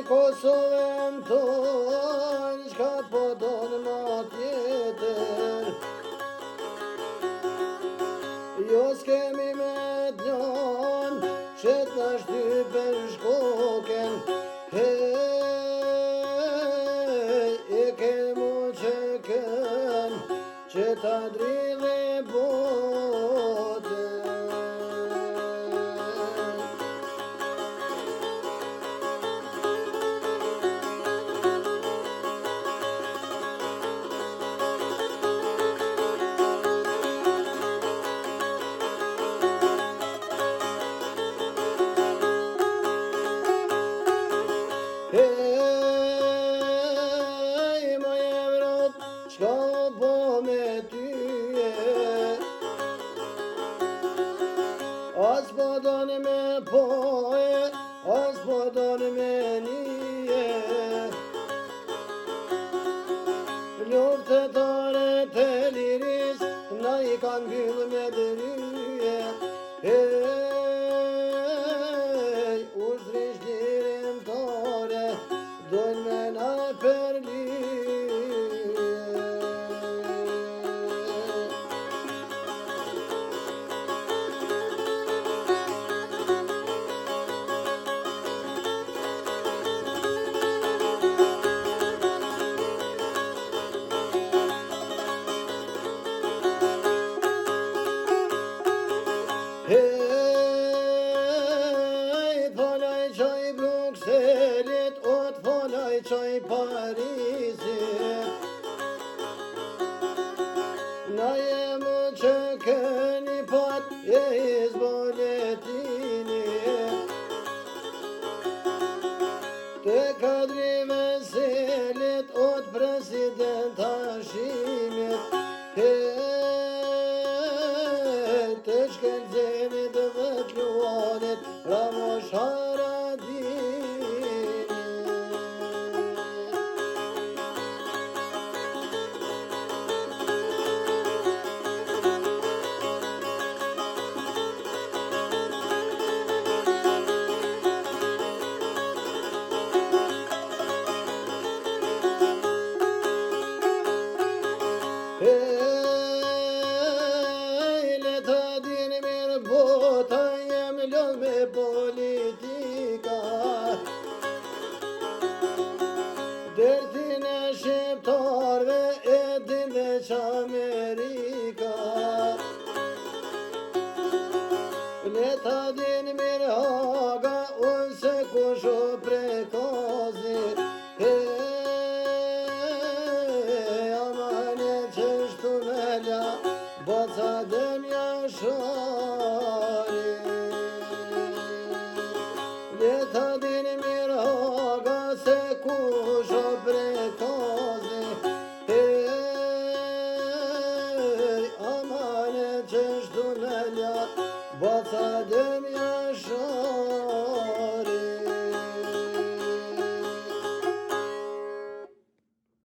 Kosovën tonë, qka po donë ma tjetër. Jo s'kemi me t'lon, qet na shtypen shkoken. Hej, e ke mu që kën, që ta dridhe botën. Hej, moj Evropë, qka po me tyje? As po donë me poje, as po donë me nije. Luftëtare të liris, na i kanë mbyllë me dëryje. Hej, ushtrisht lirim tare, dojnë me na për lije. Hej, t'folaj qaj Brukselit, o t'folaj qaj Parisit. Na jemu që këni pat e Hizboletini. Të kadri Veselit, o t'president Hashimit. Hej, të shkelzenit dhe t'luanit, Ramosh Haradini. Hej, le të dini mirë bota, jem lodh me politika. Dertin e shqiptarve e din veç Amerika. Le të dini mirë Haga, unë se kush o prekazit. Baca demja shari. Le të